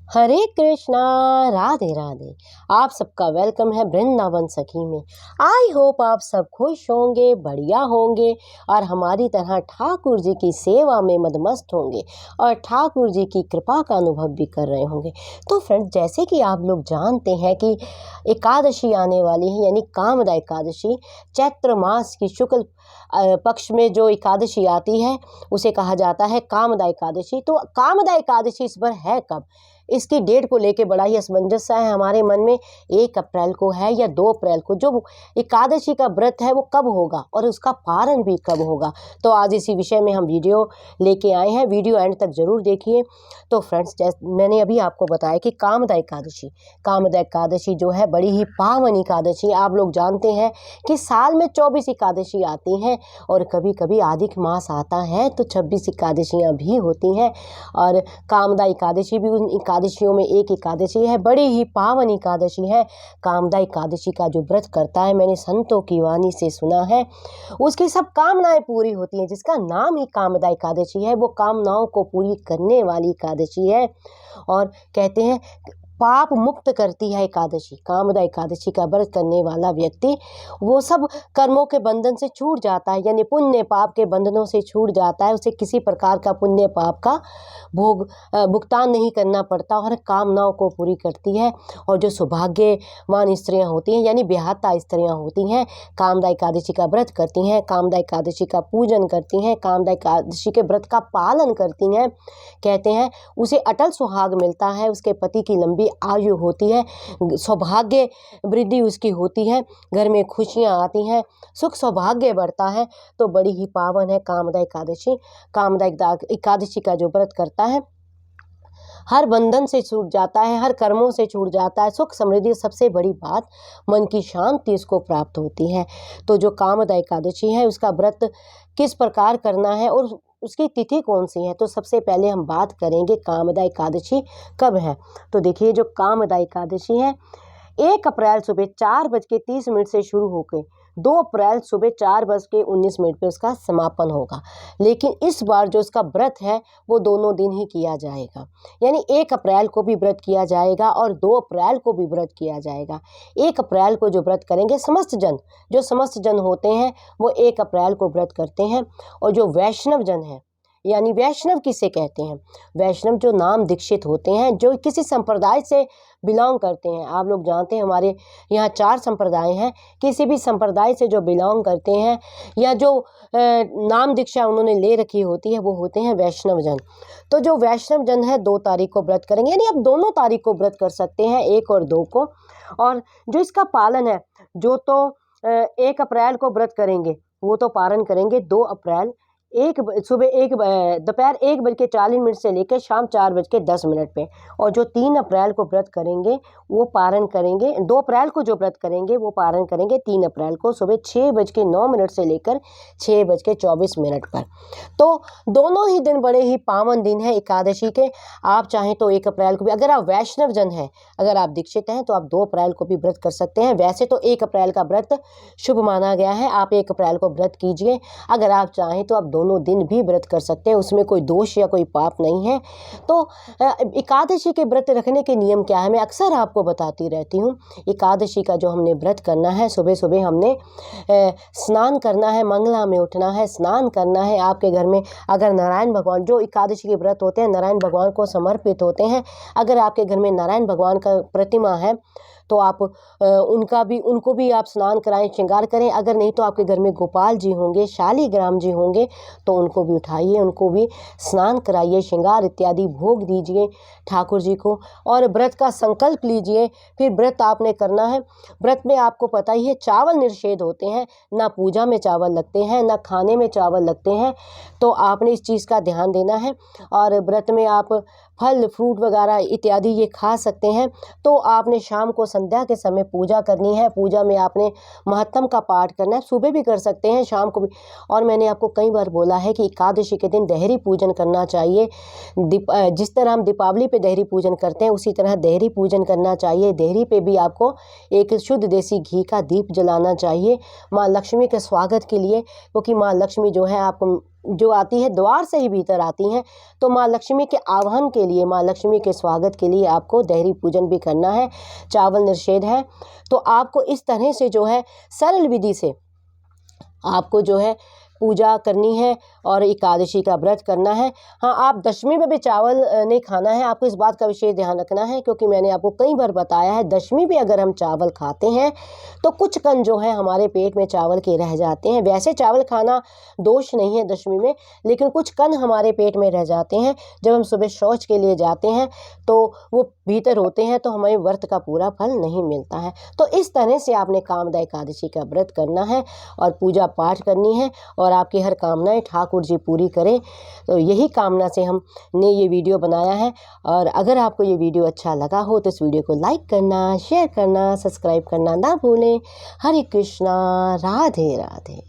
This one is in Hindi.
हरे कृष्णा, राधे राधे। आप सबका वेलकम है वृंदावन सखी में। आई होप आप सब खुश होंगे, बढ़िया होंगे और हमारी तरह ठाकुर जी की सेवा में मदमस्त होंगे और ठाकुर जी की कृपा का अनुभव भी कर रहे होंगे। तो फ्रेंड्स, जैसे कि आप लोग जानते हैं कि एकादशी आने वाली है, यानी कामदा एकादशी। चैत्र मास की शुक्ल पक्ष में जो एकादशी आती है उसे कहा जाता है कामदा एकादशी। तो कामदा एकादशी इस बार है कब? इसकी डेट को लेके बड़ा ही असमंजस है हमारे मन में। 1 अप्रैल को है या 2 अप्रैल को? जो एकादशी का व्रत है वो कब होगा और उसका पारण भी कब होगा? तो आज इसी विषय में हम वीडियो लेके आए हैं। वीडियो एंड तक जरूर देखिए। तो फ्रेंड्स, जैसे मैंने अभी आपको बताया कि कामदा एकादशी जो है बड़ी ही पावन एकादशी। आप लोग जानते हैं कि साल में 24 एकादशी आती हैं और कभी कभी अधिक मास आता है तो 26 एकादशियाँ भी होती हैं। और कामदा एकादशी भी उन एकादशियों में एक एकादशी है, बड़ी ही पावन एकादशी है। कामदा एकादशी का जो व्रत करता है, मैंने संतों की वाणी से सुना है, उसकी सब कामनाएं पूरी होती हैं। जिसका नाम ही कामदा एकादशी है वो कामनाओं को पूरी करने वाली एकादशी है। और कहते हैं पाप मुक्त करती है एकादशी। कामदा एकादशी का व्रत करने वाला व्यक्ति वो सब कर्मों के बंधन से छूट जाता है, यानी पुण्य पाप के बंधनों से छूट जाता है। उसे किसी प्रकार का पुण्य पाप का भुगतान नहीं करना पड़ता और कामनाओं को पूरी करती है। और जो सौभाग्यवान स्त्रियां होती हैं, यानी ब्याहता स्त्रियां होती हैं, कामदा एकादशी का व्रत करती हैं, कामदा एकादशी का पूजन करती हैं, कामदा एकादशी के व्रत का पालन करती हैं, कहते हैं उसे अटल सुहाग मिलता है, उसके पति की लंबी आयु होती है, सौभाग्य वृद्धि उसकी होती है, घर में खुशियां आती हैं, सुख सौभाग्य बढ़ता है। तो बड़ी ही पावन है कामदा एकादशी। कामदा एकादशी का जो व्रत करता है हर बंधन से छूट जाता है, हर कर्मों से छूट जाता है, सुख समृद्धि, सबसे बड़ी बात मन की शांति इसको प्राप्त होती है। तो जो कामदा एकादशी है उसका व्रत किस प्रकार करना है और उसकी तिथि कौन सी है? तो सबसे पहले हम बात करेंगे कामदा एकादशी कब है। तो देखिए, जो कामदा एकादशी है 1 अप्रैल सुबह 4:30 से शुरू होकर 2 अप्रैल सुबह 4:19 पे उसका समापन होगा। लेकिन इस बार जो इसका व्रत है वो दोनों दिन ही किया जाएगा, यानी 1 अप्रैल को भी व्रत किया जाएगा और 2 अप्रैल को भी व्रत किया जाएगा। 1 अप्रैल को जो व्रत करेंगे जो समस्त जन होते हैं वो 1 अप्रैल को व्रत करते हैं। और जो वैष्णव जन है, यानी वैष्णव किसे कहते हैं? वैष्णव जो नाम दीक्षित होते हैं, जो किसी संप्रदाय से बिलोंग करते हैं। आप लोग जानते हैं हमारे यहाँ 4 संप्रदाय हैं। किसी भी संप्रदाय से जो बिलोंग करते हैं या जो नाम दीक्षा उन्होंने ले रखी होती है वो होते हैं वैष्णव जन। तो जो वैष्णव जन है 2 तारीख को व्रत करेंगे, यानी आप दोनों तारीख को व्रत कर सकते हैं, 1 और 2 को। और जो इसका पालन है, जो तो 1 अप्रैल को व्रत करेंगे वो तो पारण करेंगे 2 अप्रैल दोपहर 1:40 से लेकर शाम 4:10 पे। और जो 3 अप्रैल को व्रत करेंगे वो पारण करेंगे, 2 अप्रैल को जो व्रत करेंगे वो पारण करेंगे 3 अप्रैल को सुबह 6:09 से लेकर 6:24 पर। तो दोनों ही दिन बड़े ही पावन दिन है एकादशी के। आप चाहें तो 1 अप्रैल को भी, अगर आप वैष्णव जन हैं, अगर आप दीक्षित हैं तो आप 2 अप्रैल को भी व्रत कर सकते हैं। वैसे तो 1 अप्रैल का व्रत शुभ माना गया है, आप 1 अप्रैल को व्रत कीजिए। अगर आप चाहें तो आप दोनों दिन भी व्रत कर सकते हैं, उसमें कोई दोष या कोई पाप नहीं है। तो एकादशी के व्रत रखने के नियम क्या है, मैं अक्सर आपको बताती रहती हूँ। एकादशी का जो हमने व्रत करना है, सुबह सुबह हमने स्नान करना है, मंगला में उठना है, स्नान करना है। आपके घर में अगर नारायण भगवान, जो एकादशी के व्रत होते हैं नारायण भगवान को समर्पित होते हैं, अगर आपके घर में नारायण भगवान का प्रतिमा है तो आप उनको भी आप स्नान कराएं, श्रृंगार करें। अगर नहीं तो आपके घर में गोपाल जी होंगे, शालीग्राम जी होंगे, तो उनको भी उठाइए, उनको भी स्नान कराइए, श्रृंगार इत्यादि भोग दीजिए ठाकुर जी को और व्रत का संकल्प लीजिए। फिर व्रत आपने करना है। व्रत में आपको पता ही है चावल निषेध होते हैं, ना पूजा में चावल लगते हैं, ना खाने में चावल लगते हैं। तो आपने इस चीज़ का ध्यान देना है। और व्रत में आप फल फ्रूट वगैरह इत्यादि ये खा सकते हैं। तो आपने शाम को संध्या के समय पूजा करनी है। पूजा में आपने महत्तम का पाठ करना है, सुबह भी कर सकते हैं, शाम को भी। और मैंने आपको कई बार बोला है कि एकादशी के दिन देहरी पूजन करना चाहिए। जिस तरह हम दीपावली पे देहरी पूजन करते हैं उसी तरह देहरी पूजन करना चाहिए। देहरी पे भी आपको एक शुद्ध देसी घी का दीप जलाना चाहिए माँ लक्ष्मी के स्वागत के लिए, क्योंकि माँ लक्ष्मी जो है आपको जो आती है द्वार से ही भीतर आती हैं। तो माँ लक्ष्मी के आह्वान के लिए, माँ लक्ष्मी के स्वागत के लिए आपको देहरी पूजन भी करना है। चावल निषेध है। तो आपको इस तरह से जो है सरल विधि से आपको जो है पूजा करनी है और एकादशी का व्रत करना है। हाँ, आप दशमी में भी चावल नहीं खाना है। आपको इस बात का विशेष ध्यान रखना है, क्योंकि मैंने आपको कई बार बताया है दशमी भी अगर हम चावल खाते हैं तो कुछ कण जो है हमारे पेट में चावल के रह जाते हैं। वैसे चावल खाना दोष नहीं है दशमी में, लेकिन कुछ कण हमारे पेट में रह जाते हैं। जब हम सुबह शौच के लिए जाते हैं तो वो भीतर होते हैं, तो हमें व्रत का पूरा फल नहीं मिलता है। तो इस तरह से आपने कामदा एकादशी का व्रत करना है और पूजा पाठ करनी है और आपकी हर कामनाएं ठाकुर जी पूरी करें। तो यही कामना से हमने ये वीडियो बनाया है। और अगर आपको ये वीडियो अच्छा लगा हो तो इस वीडियो को लाइक करना, शेयर करना, सब्सक्राइब करना ना भूलें। हरे कृष्णा, राधे राधे।